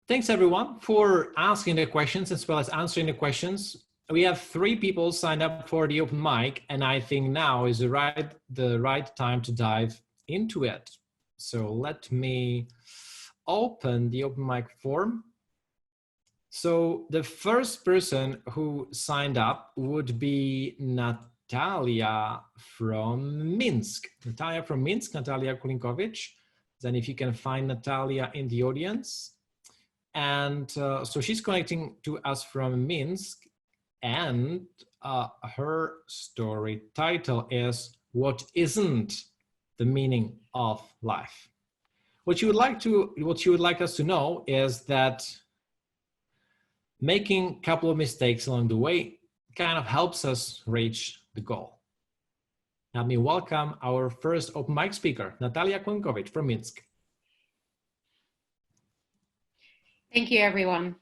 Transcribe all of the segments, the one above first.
Thanks everyone for asking the questions as well as answering the questions. We have 3 people signed up for the open mic, and I think now is the right time to dive into it. So let me open the open mic form. So the first person who signed up would be Natalia from Minsk. Natalia from Minsk, Natalia Koulinkovitch. Then if you can find Natalia in the audience. And so she's connecting to us from Minsk, and her story title is What Isn't the Meaning of Life? What you would like us to know is that making a couple of mistakes along the way kind of helps us reach the goal. Let me welcome our first open mic speaker, Natalia Koulinkovitch from Minsk. Thank you, everyone.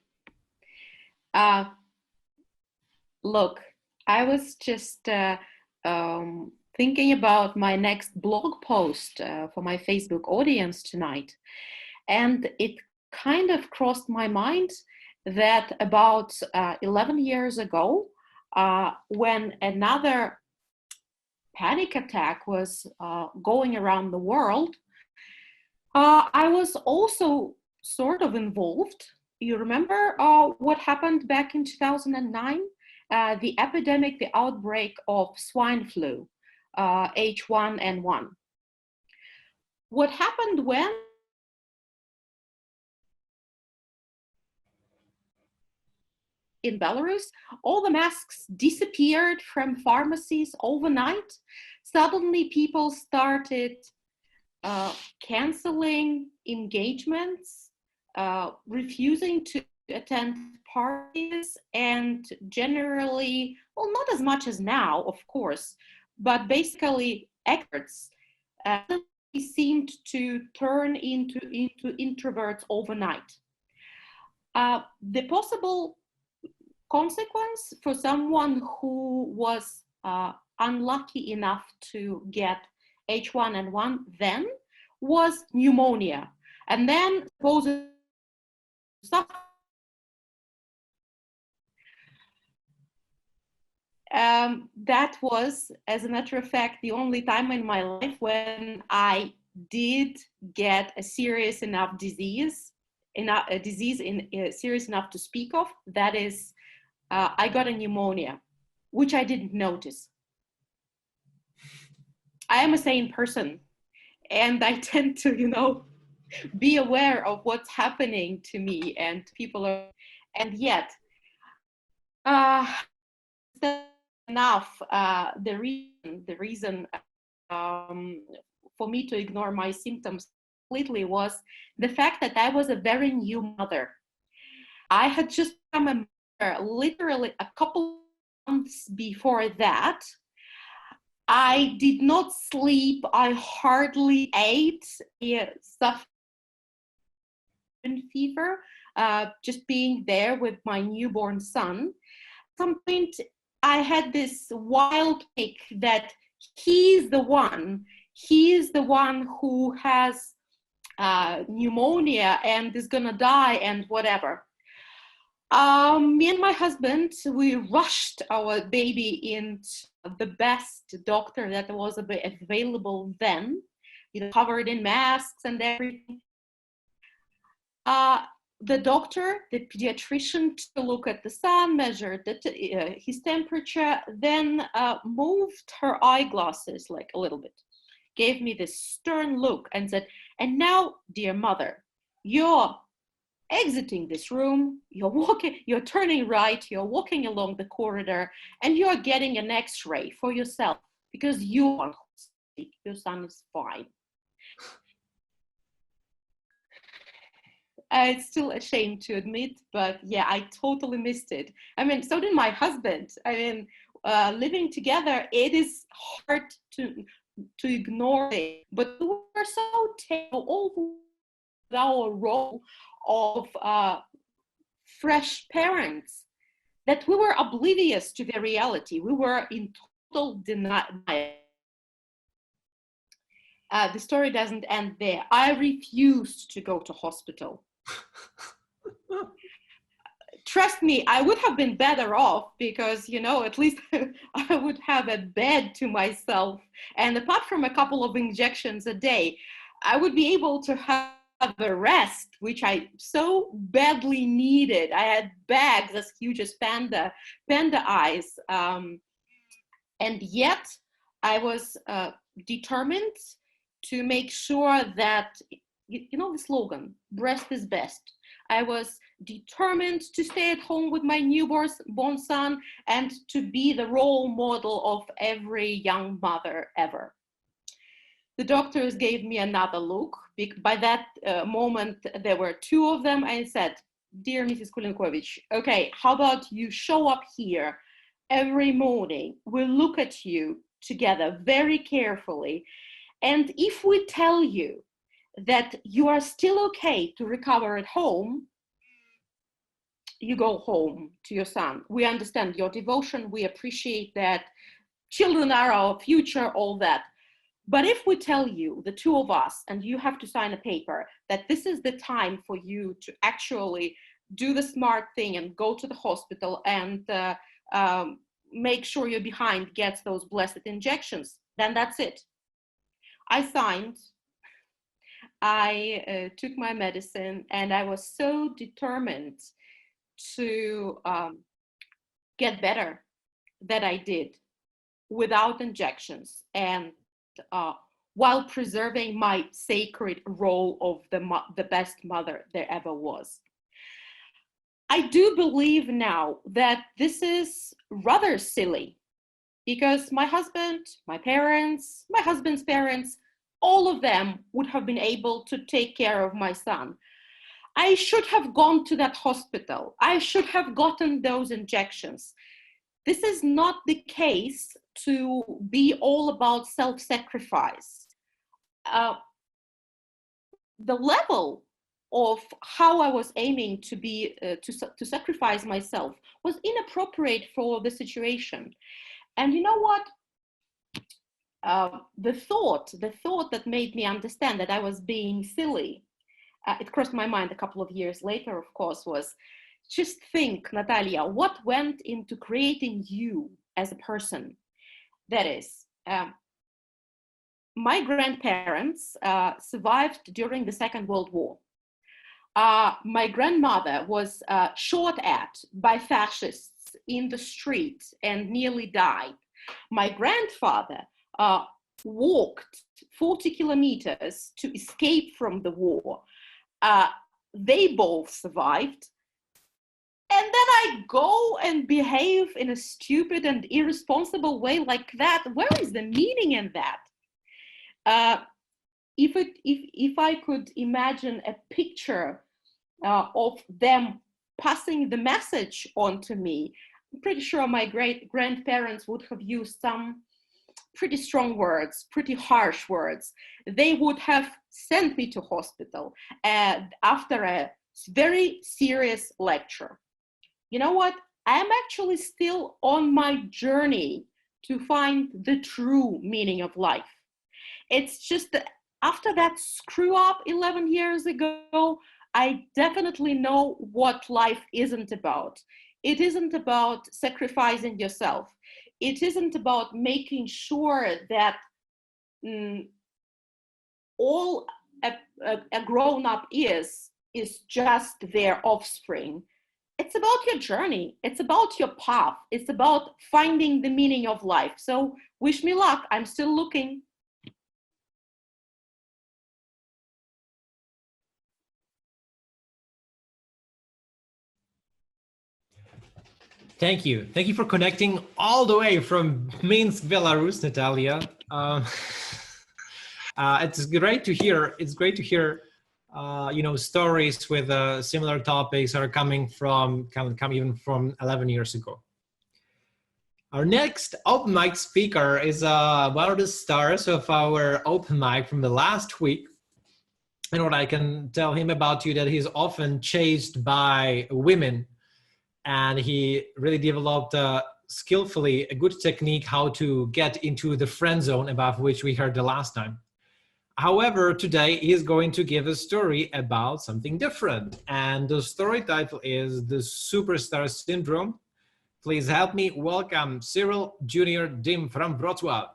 Look, I was just thinking about my next blog post for my Facebook audience tonight. And it kind of crossed my mind that about 11 years ago, when another panic attack was going around the world, I was also sort of involved. You remember what happened back in 2009? The epidemic, the outbreak of swine flu, H1N1. What happened when? In Belarus, all the masks disappeared from pharmacies overnight. Suddenly people started canceling engagements, refusing to attend parties, and generally, well, not as much as now, of course, but basically experts seemed to turn into introverts overnight. The possible consequence for someone who was unlucky enough to get H1N1 then was pneumonia, and then supposedly that was, as a matter of fact, the only time in my life when I did get a serious enough disease, serious enough to speak of. That is, I got a pneumonia, which I didn't notice. I am a sane person, and I tend to, be aware of what's happening to me and people are, and yet, enough, the reason for me to ignore my symptoms completely was the fact that I was a very new mother. I had just become a mother literally a couple months before that. I did not sleep. I hardly ate. I suffered fever, just being there with my newborn son. At some point, I had this wild pick that he's the one who has pneumonia and is gonna die and whatever. Me and my husband, we rushed our baby into the best doctor that was available then, covered in masks and everything. The doctor, the pediatrician, took a look at the son, measured his temperature, then moved her eyeglasses like a little bit, gave me this stern look and said, "And now, dear mother, you're exiting this room, you're turning right, you're walking along the corridor, and you're getting an X-ray for yourself because you are sick, your son is fine." It's still a shame to admit, but yeah, I totally missed it. I mean, so did my husband. I mean, living together, it is hard to ignore it, but we were so terrible with our role of fresh parents that we were oblivious to the reality. We were in total denial. The story doesn't end there. I refused to go to hospital. Trust me, I would have been better off because, you know, at least I would have a bed to myself. And apart from a couple of injections a day, I would be able to have a rest, which I so badly needed. I had bags as huge as panda eyes. And yet I was determined to make sure that, you know, the slogan, breast is best. I was determined to stay at home with my newborn son and to be the role model of every young mother ever. The doctors gave me another look. By that moment, there were two of them. I said, dear Mrs. Koulinkovitch, okay, how about you show up here every morning? We'll look at you together very carefully. And if we tell you that you are still okay to recover at home, you go home to your son. We understand your devotion. We appreciate that. Children are our future, all that. But if we tell you, the two of us, and you have to sign a paper, that this is the time for you to actually do the smart thing and go to the hospital and make sure your behind gets those blessed injections, then that's it. I signed. I took my medicine, and I was so determined to get better that I did without injections and while preserving my sacred role of the best mother there ever was. I do believe now that this is rather silly because my husband, my parents, my husband's parents, all of them would have been able to take care of my son. I should have gone to that hospital. I should have gotten those injections. This is not the case to be all about self-sacrifice. The level of how I was aiming to be to sacrifice myself was inappropriate for the situation. And you know what? The thought that made me understand that I was being silly, it crossed my mind a couple of years later, of course, was just think, Natalia, what went into creating you as a person? That is, my grandparents survived during the Second World War. My grandmother was shot at by fascists in the street and nearly died. My grandfather walked 40 kilometers to escape from the war. They both survived. And then I go and behave in a stupid and irresponsible way like that. Where is the meaning in that? If I could imagine a picture of them passing the message on to me, I'm pretty sure my great-grandparents would have used some pretty strong words, pretty harsh words. They would have sent me to hospital after a very serious lecture. You know what? I'm actually still on my journey to find the true meaning of life. It's just that after that screw up 11 years ago, I definitely know what life isn't about. It isn't about sacrificing yourself. It isn't about making sure that all a grown-up is just their offspring. It's about your journey. It's about your path. It's about finding the meaning of life. So wish me luck. I'm still looking. Thank you. Thank you for connecting all the way from Minsk, Belarus, Natalia. It's great to hear. It's great to hear, stories with similar topics are coming from, come even from 11 years ago. Our next open mic speaker is one of the stars of our open mic from the last week. And what I can tell him about you that he's often chased by women, and he really developed skillfully a good technique how to get into the friend zone about which we heard the last time. However, today he is going to give a story about something different. And the story title is The Superstar Syndrome. Please help me welcome Cyril Junior Dim from Wroclaw.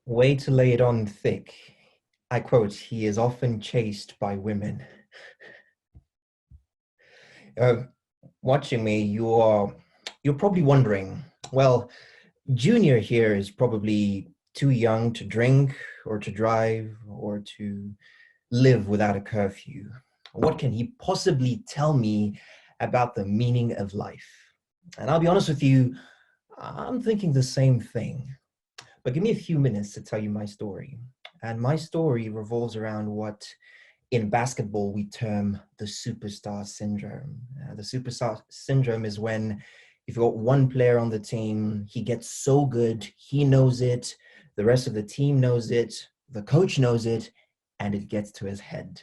Way to lay it on thick. I quote, he is often chased by women. Watching me, you're probably wondering, well, Junior here is probably too young to drink or to drive or to live without a curfew. What can he possibly tell me about the meaning of life? And I'll be honest with you, I'm thinking the same thing. But give me a few minutes to tell you my story. And my story revolves around what in basketball we term the superstar syndrome. The superstar syndrome is when if you've got one player on the team, he gets so good, he knows it, the rest of the team knows it, the coach knows it, and it gets to his head.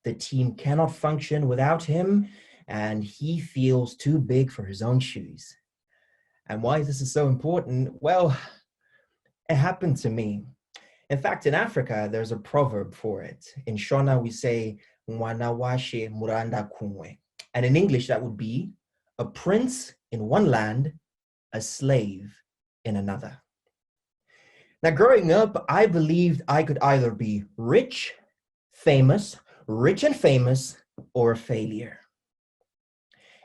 The team cannot function without him, and he feels too big for his own shoes. And why this is so important? Well, it happened to me. In fact, in Africa, there's a proverb for it. In Shona, we say, "Mwana washe muranda kumwe." And in English, that would be, a prince in one land, a slave in another. Now, growing up, I believed I could either be rich and famous, or a failure.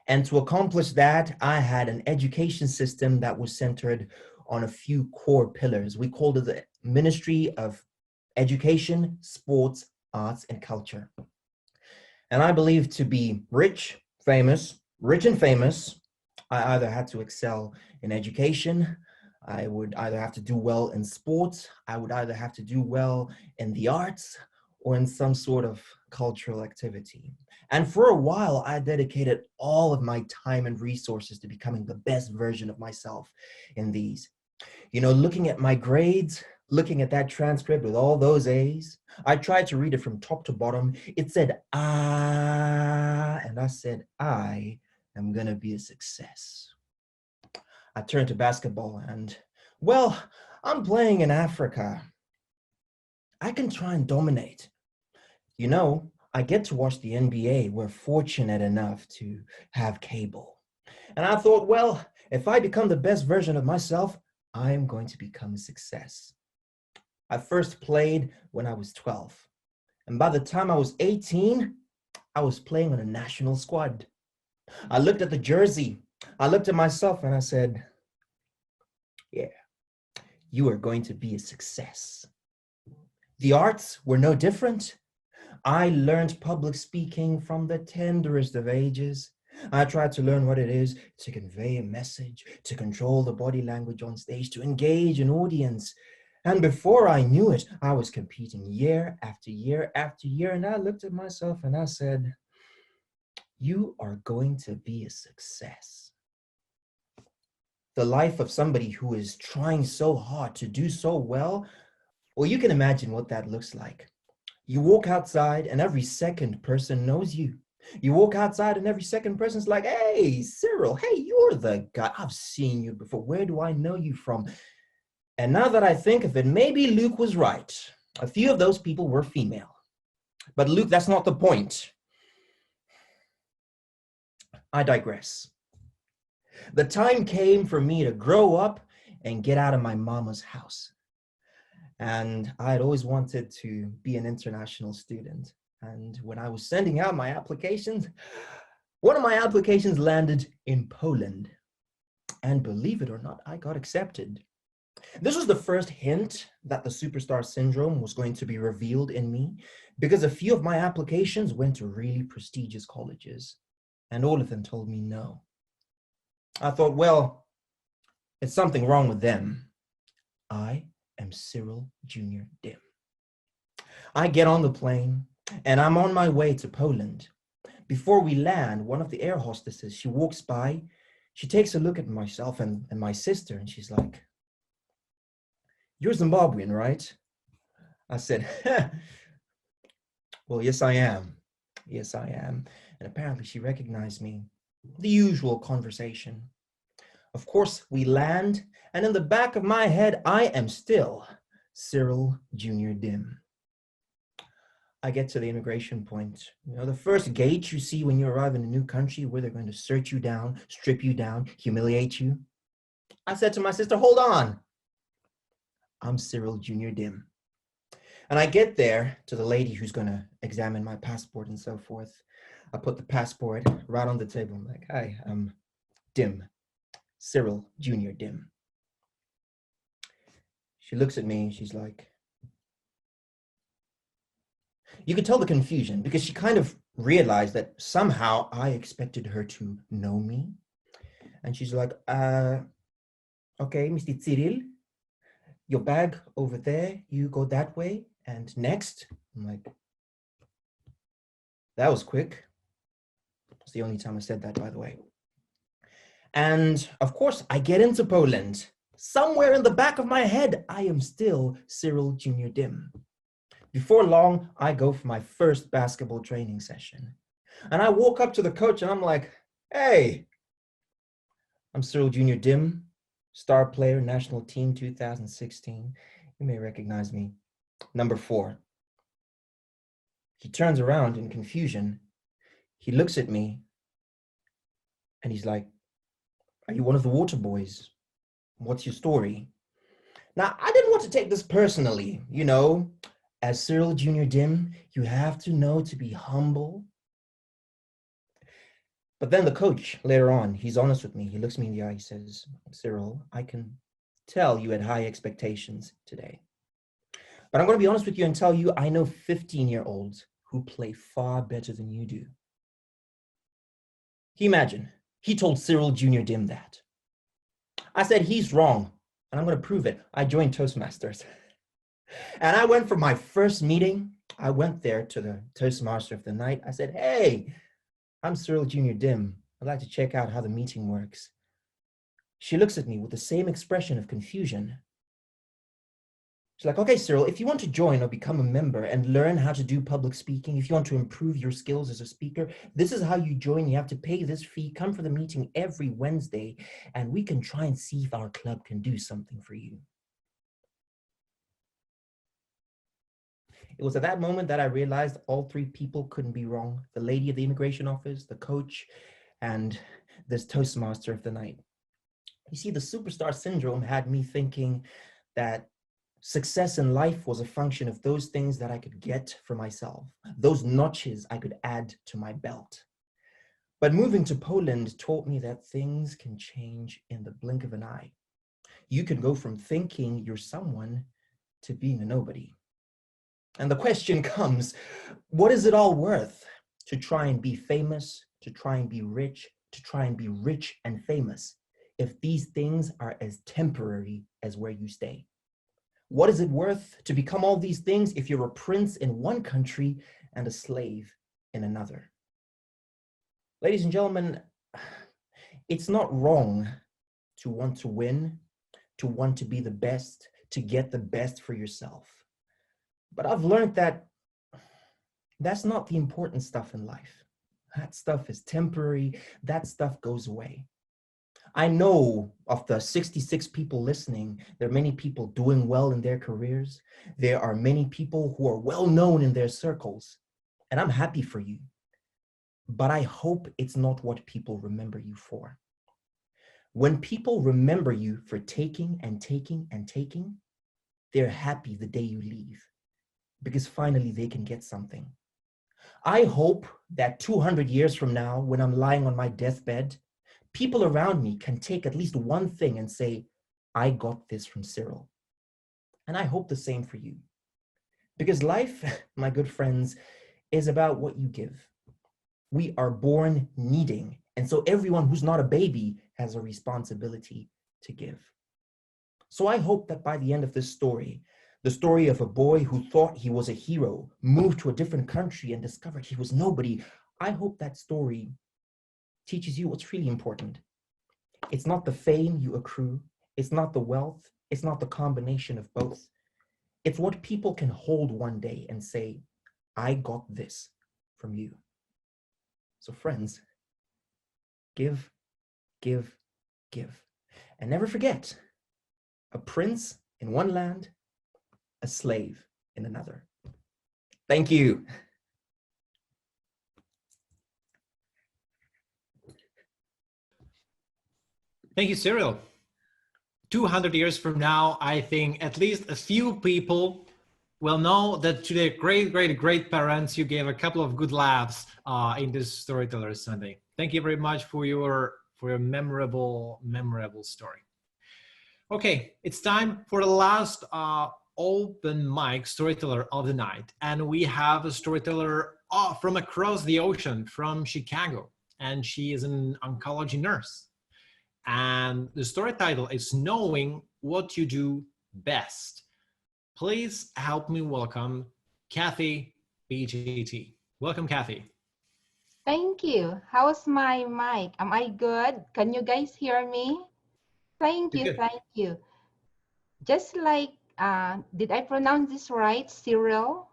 And to accomplish that, I had an education system that was centered on a few core pillars. We called it the Ministry of Education, Sports, Arts, and Culture. And I believed to be rich and famous, I either had to excel in education, I would either have to do well in sports, I would either have to do well in the arts, or in some sort of cultural activity. And for a while, I dedicated all of my time and resources to becoming the best version of myself in these. You know, looking at my grades, looking at that transcript with all those A's, I tried to read it from top to bottom. It said, and I said, I am gonna be a success. I turned to basketball and, well, I'm playing in Africa. I can try and dominate. You know, I get to watch the NBA. We're fortunate enough to have cable. And I thought, well, if I become the best version of myself, I am going to become a success. I first played when I was 12. And by the time I was 18, I was playing on a national squad. I looked at the jersey. I looked at myself and I said, yeah, you are going to be a success. The arts were no different. I learned public speaking from the tenderest of ages. I tried to learn what it is to convey a message, to control the body language on stage, to engage an audience. And before I knew it, I was competing year after year after year. And I looked at myself and I said, you are going to be a success. The life of somebody who is trying so hard to do so well, well, you can imagine what that looks like. You walk outside and every second person knows you. You walk outside and every second person's like, hey, Cyril, hey, you're the guy. I've seen you before. Where do I know you from? And now that I think of it, maybe Luke was right. A few of those people were female. But Luke, that's not the point. I digress. The time came for me to grow up and get out of my mama's house. And I had always wanted to be an international student. And when I was sending out my applications, one of my applications landed in Poland. And believe it or not, I got accepted. This was the first hint that the superstar syndrome was going to be revealed in me, because a few of my applications went to really prestigious colleges, and all of them told me no. I thought, well, it's something wrong with them. I am Cyril Junior Dim. I get on the plane and I'm on my way to Poland. Before we land, one of the air hostesses, she walks by, she takes a look at myself and my sister, and she's like, you're Zimbabwean, right? I said, well, yes, I am. Yes, I am. And apparently she recognized me. The usual conversation. Of course, we land, and in the back of my head, I am still Cyril Junior Dim. I get to the immigration point. You know, the first gate you see when you arrive in a new country where they're going to search you down, strip you down, humiliate you. I said to my sister, hold on. I'm Cyril Junior Dim. And I get there to the lady who's going to examine my passport and so forth. I put the passport right on the table. I'm like, hi, I'm Dim, Cyril Junior Dim. She looks at me and she's like, you could tell the confusion because she kind of realized that somehow I expected her to know me. And she's like, okay, Mr. Cyril, your bag over there, you go that way. And next, I'm like, that was quick. It's the only time I said that, by the way. And of course, I get into Poland. Somewhere in the back of my head, I am still Cyril Junior Dim. Before long, I go for my first basketball training session. And I walk up to the coach and I'm like, hey, I'm Cyril Junior Dim, star player, national team 2016. You may recognize me. Number 4. He turns around in confusion. He looks at me and he's like, are you one of the water boys? What's your story? Now, I didn't want to take this personally, you know. As Cyril Junior Dim, you have to know to be humble. But then the coach, later on, he's honest with me. He looks me in the eye, he says, Cyril, I can tell you had high expectations today. But I'm going to be honest with you and tell you, I know 15-year-olds who play far better than you do. Can you imagine? He told Cyril Junior Dim that. I said, he's wrong, and I'm going to prove it. I joined Toastmasters. And I went for my first meeting. I went there to the Toastmaster of the night. I said, hey, I'm Cyril Junior Dim. I'd like to check out how the meeting works. She looks at me with the same expression of confusion. She's like, okay, Cyril, if you want to join or become a member and learn how to do public speaking, if you want to improve your skills as a speaker, this is how you join. You have to pay this fee, come for the meeting every Wednesday, and we can try and see if our club can do something for you. It was at that moment that I realized all 3 people couldn't be wrong. The lady at the immigration office, the coach, and this Toastmaster of the night. You see, the superstar syndrome had me thinking that success in life was a function of those things that I could get for myself, those notches I could add to my belt. But moving to Poland taught me that things can change in the blink of an eye. You can go from thinking you're someone to being a nobody. And the question comes, what is it all worth to try and be famous, to try and be rich, to try and be rich and famous, if these things are as temporary as where you stay? What is it worth to become all these things if you're a prince in one country and a slave in another? Ladies and gentlemen, it's not wrong to want to win, to want to be the best, to get the best for yourself. But I've learned that that's not the important stuff in life. That stuff is temporary. That stuff goes away. I know of the 66 people listening, there are many people doing well in their careers. There are many people who are well known in their circles, and I'm happy for you. But I hope it's not what people remember you for. When people remember you for taking and taking and taking, they're happy the day you leave, because finally they can get something. I hope that 200 years from now, when I'm lying on my deathbed, people around me can take at least one thing and say, I got this from Cyril. And I hope the same for you. Because life, my good friends, is about what you give. We are born needing. And so everyone who's not a baby has a responsibility to give. So I hope that by the end of this story, the story of a boy who thought he was a hero, moved to a different country and discovered he was nobody, I hope that story teaches you what's really important. It's not the fame you accrue. It's not the wealth. It's not the combination of both. It's what people can hold one day and say, I got this from you. So friends, give, give, give. And never forget, a prince in one land, a slave in another. Thank you. Thank you, Cyril. 200 years from now, I think at least a few people will know that to their great parents, you gave a couple of good laughs in this Storyteller Sunday. Thank you very much for your memorable story. Okay, it's time for the last open mic storyteller of the night. And we have a storyteller from across the ocean, from Chicago. And she is an oncology nurse. And the story title is Knowing What You Do Best. Please help me welcome Cathy BJT. Welcome, Cathy. Thank you. How's my mic? Am I good? Can you guys hear me? Thank you, thank you. Just like, did I pronounce this right, Cyril?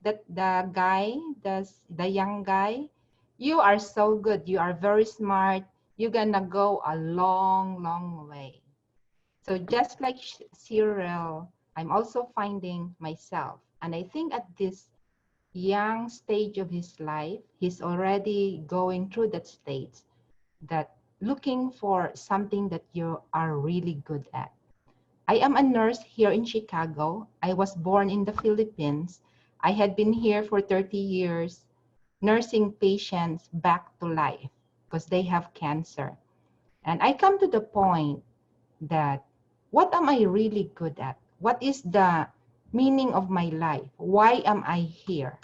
That the guy, the young guy? You are so good. You are very smart. You're gonna go a long way. So just like Cyril, I'm also finding myself. And I think at this young stage of his life, he's already going through that stage, that looking for something that you are really good at. I am a nurse here in Chicago. I was born in the Philippines. I had been here for 30 years, nursing patients back to life because they have cancer. And I come to the point that what am I really good at? What is the meaning of my life? Why am I here?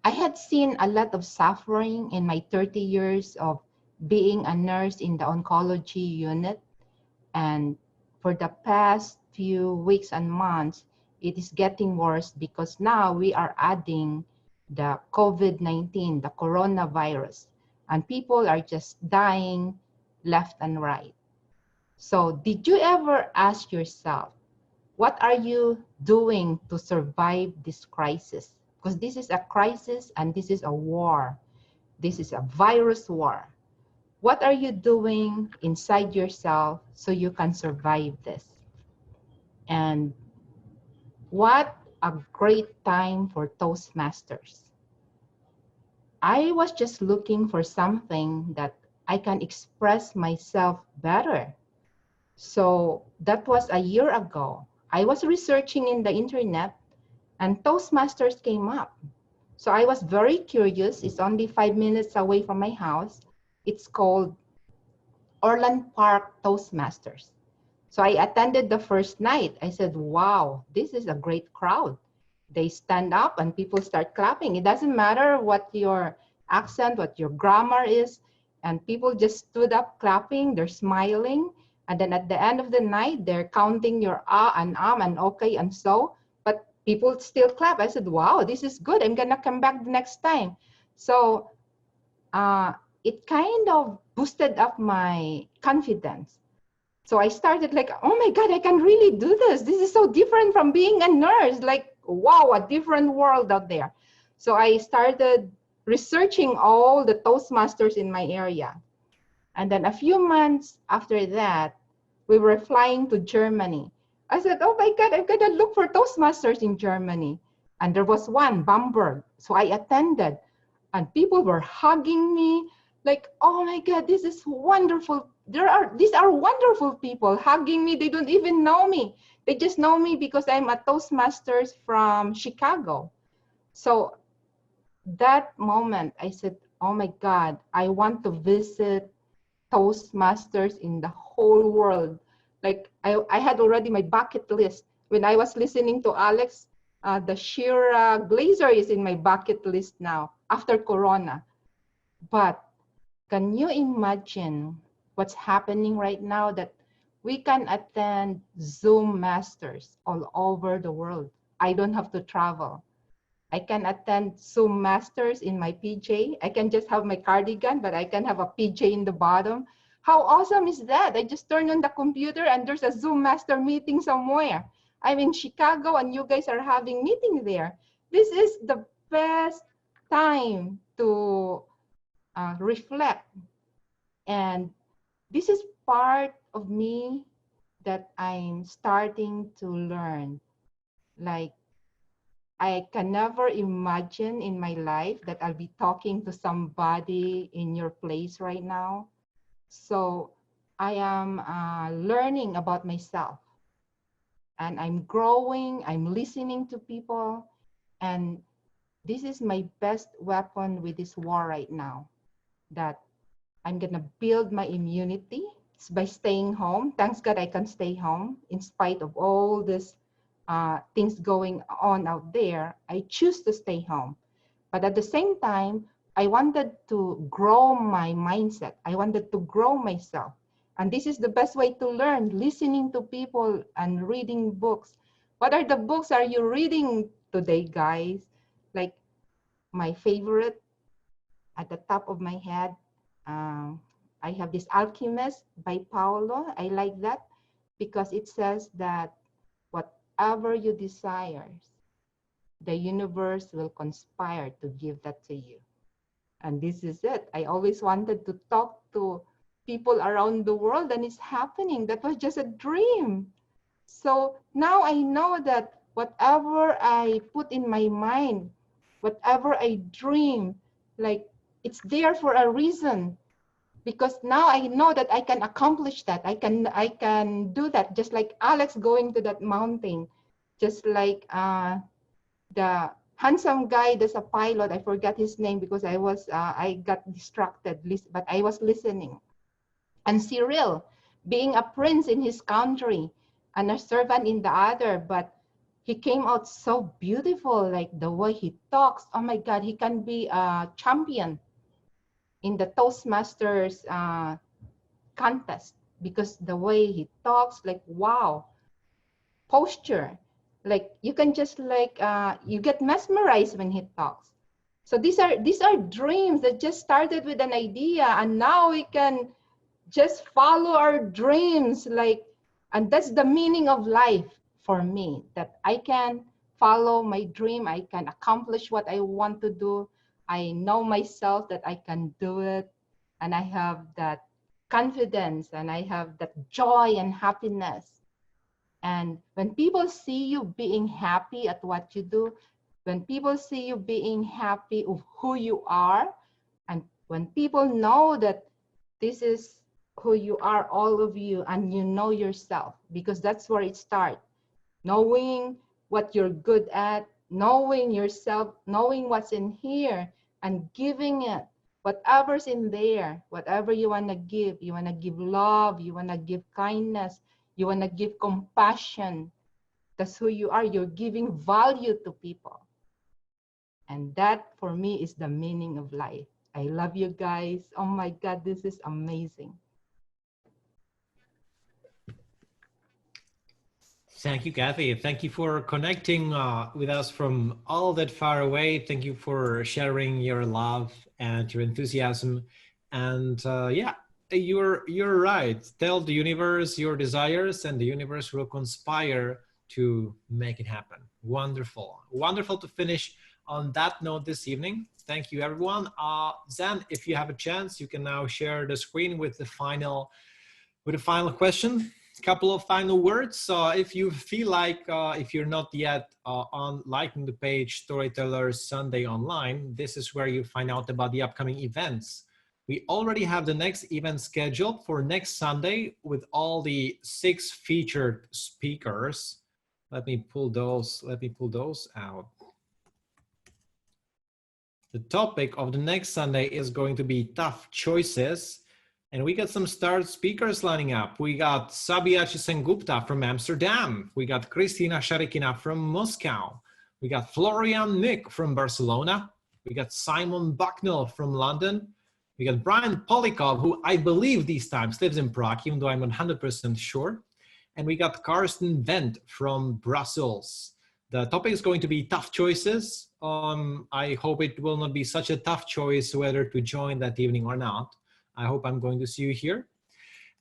I had seen a lot of suffering in my 30 years of being a nurse in the oncology unit. And for the past few weeks and months, it is getting worse because now we are adding the COVID-19, the coronavirus, and people are just dying left and right. So did you ever ask yourself, what are you doing to survive this crisis? Because this is a crisis and this is a war. This is a virus war. What are you doing inside yourself so you can survive this? And what a great time for Toastmasters. I was just looking for something that I can express myself better. So that was a year ago. I was researching in the internet and Toastmasters came up. So I was very curious. It's only 5 minutes away from my house. It's called Orland Park Toastmasters. So I attended the first night. I said, wow, this is a great crowd. They stand up and people start clapping. It doesn't matter what your accent, what your grammar is. And people just stood up clapping, they're smiling. And then at the end of the night, they're counting your and and okay and so. But people still clap. I said, wow, this is good. I'm gonna come back the next time. So it kind of boosted up my confidence. So I started like, oh my God, I can really do this. This is so different from being a nurse. Like, wow, a different world out there. So I started researching all the Toastmasters in my area. And then a few months after that, we were flying to Germany. I said, oh my God, I'm gonna look for Toastmasters in Germany. And there was one, Bamberg. So I attended and people were hugging me like, oh my God, this is wonderful. These are wonderful people hugging me. They don't even know me. They just know me because I'm a Toastmasters from Chicago. So that moment I said, oh my God, I want to visit Toastmasters in the whole world. Like I had already my bucket list. When I was listening to Alex, the Shira Glazer is in my bucket list now after Corona. But can you imagine what's happening right now that we can attend Zoom Masters all over the world? I don't have to travel. I can attend Zoom Masters in my PJ. I can just have my cardigan, but I can have a PJ in the bottom. How awesome is that? I just turn on the computer and there's a Zoom Master meeting somewhere. I'm in Chicago and you guys are having meeting there. This is the best time to reflect. And this is part of me that I'm starting to learn. Like, I can never imagine in my life that I'll be talking to somebody in your place right now. So I am learning about myself, and I'm growing, I'm listening to people, and this is my best weapon with this war right now, that I'm gonna build my immunity by staying home. Thanks God I can stay home in spite of all this things going on out there. I choose to stay home. But at the same time, I wanted to grow my mindset. I wanted to grow myself. And this is the best way to learn, listening to people and reading books. What are the books are you reading today, guys? Like, my favorite at the top of my head, I have this Alchemist by Paulo. I like that because it says that whatever you desire, the universe will conspire to give that to you. And this is it. I always wanted to talk to people around the world, and it's happening. That was just a dream. So now I know that whatever I put in my mind, whatever I dream, like, it's there for a reason. Because now I know that I can accomplish that. I can do that. Just like Alex going to that mountain, just like the handsome guy that's a pilot. I forgot his name because I got distracted, but I was listening. And Cyril, being a prince in his country and a servant in the other, but he came out so beautiful, like the way he talks. Oh my God, he can be a champion in the Toastmasters contest because the way he talks, like, wow, posture, like you can just like you get mesmerized when he talks. So these are dreams that just started with an idea, and now we can just follow our dreams, like, and that's the meaning of life for me, that I can follow my dream, I can accomplish what I want to do. I know myself that I can do it, and I have that confidence, and I have that joy and happiness. And when people see you being happy at what you do, when people see you being happy of who you are, and when people know that this is who you are, all of you, and you know yourself, because that's where it starts. Knowing what you're good at, knowing yourself, knowing what's in here, and giving it, whatever's in there, whatever you want to give. You want to give love, you want to give kindness, you want to give compassion. That's who you are. You're giving value to people. And that, for me, is the meaning of life. I love you guys. Oh my God, this is amazing. Thank you, Cathy. Thank you for connecting with us from all that far away. Thank you for sharing your love and your enthusiasm. And yeah, you're right. Tell the universe your desires, and the universe will conspire to make it happen. Wonderful. Wonderful to finish on that note this evening. Thank you, everyone. Zain, if you have a chance, you can now share the screen with the final question. Couple of final words. If you feel like if you're not yet on liking the page Storytellers Sunday Online, this is where you find out about the upcoming events. We already have the next event scheduled for next Sunday with all the 6 featured speakers. Let me pull those out. The topic of the next Sunday is going to be tough choices. And we got some star speakers lining up. We got Sabyachi Sengupta from Amsterdam. We got Kristina Sharikina from Moscow. We got Florian Nick from Barcelona. We got Simon Bucknell from London. We got Brian Polikov, who I believe these times lives in Prague, even though I'm not 100% sure. And we got Karsten Wendt from Brussels. The topic is going to be tough choices. I hope it will not be such a tough choice whether to join that evening or not. I hope I'm going to see you here.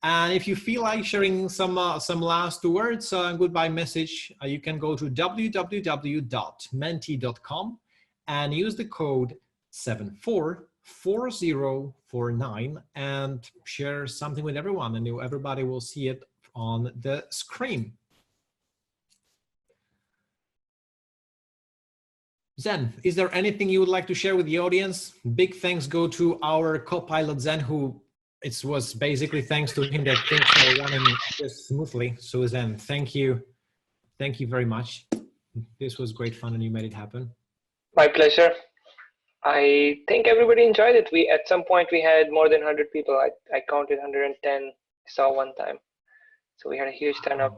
And if you feel like sharing some last words, goodbye message, you can go to www.menti.com and use the code 74 4049 and share something with everyone, and everybody will see it on the screen. Zain, is there anything you would like to share with the audience? Big thanks go to our co-pilot Zain, who it was basically thanks to him that things are running just smoothly. So Zain, thank you very much. This was great fun, and you made it happen. My pleasure. I think everybody enjoyed it. At some point we had more than 100 people. I counted 110. Saw one time, so we had a huge turn up.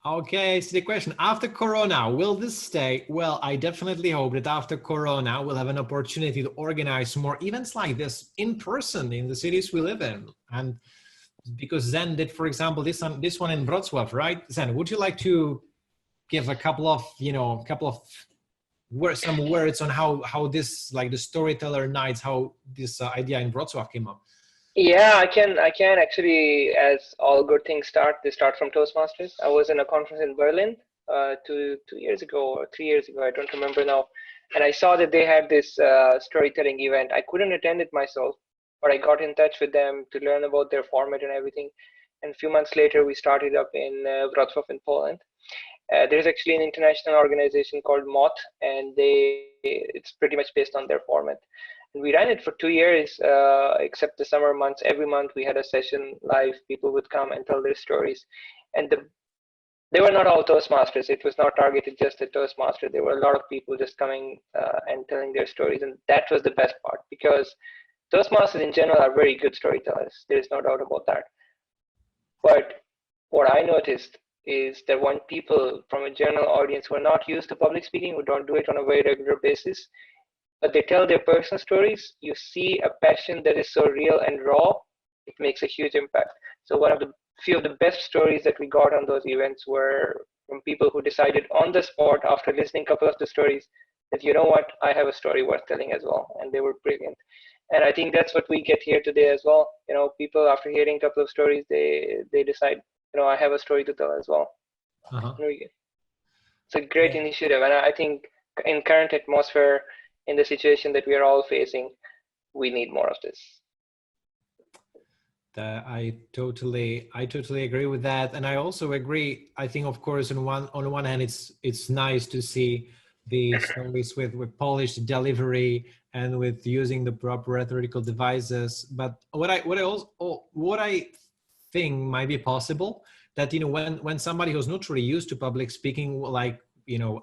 Okay, so the question, after Corona, will this stay? Well, I definitely hope that after Corona, we'll have an opportunity to organize more events like this in person in the cities we live in. And because Zain did, for example, this one in Wrocław, right? Zain, would you like to give a couple of, some words on how this, like the Storyteller nights, how this idea in Wrocław came up? Yeah, I can actually, as all good things start, they start from Toastmasters. I was in a conference in Berlin 2 years ago or 3 years ago, I don't remember now. And I saw that they had this storytelling event. I couldn't attend it myself, but I got in touch with them to learn about their format and everything. And a few months later, we started up in Wrocław in Poland. There's actually an international organization called MOT, and it's pretty much based on their format. And we ran it for 2 years, except the summer months. Every month we had a session live. People would come and tell their stories. And they were not all Toastmasters. It was not targeted just at Toastmasters. There were a lot of people just coming and telling their stories. And that was the best part, because Toastmasters in general are very good storytellers. There is no doubt about that. But what I noticed is that when people from a general audience who are not used to public speaking, who don't do it on a very regular basis, but they tell their personal stories, you see a passion that is so real and raw, it makes a huge impact. So few of the best stories that we got on those events were from people who decided on the spot after listening a couple of the stories that, you know what, I have a story worth telling as well. And they were brilliant. And I think that's what we get here today as well. People after hearing a couple of stories, they decide, I have a story to tell as well. It's a great initiative. And I think in current atmosphere, in the situation that we are all facing, we need more of this. I totally agree with that, and I also agree. I think, of course, on one hand, it's nice to see the stories with polished delivery and with using the proper rhetorical devices. But what I think might be possible, that when somebody who's not really used to public speaking, like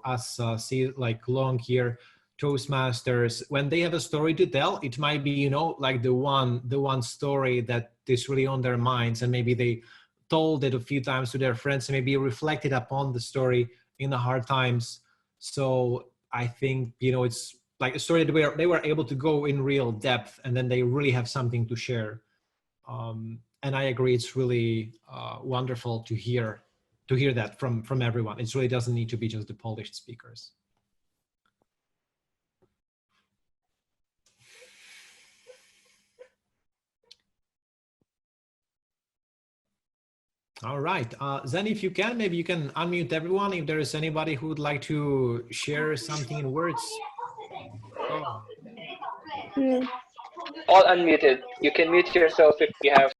us, see like long here Toastmasters, when they have a story to tell, it might be like the one story that is really on their minds, and maybe they told it a few times to their friends and maybe reflected upon the story in the hard times. So I think it's like a story where they were able to go in real depth, and then they really have something to share. And I agree, it's really wonderful to hear that from everyone. It really doesn't need to be just the polished speakers. All right, Zain, if you can, maybe you can unmute everyone if there is anybody who would like to share something in words. Oh. All unmuted. You can mute yourself if you have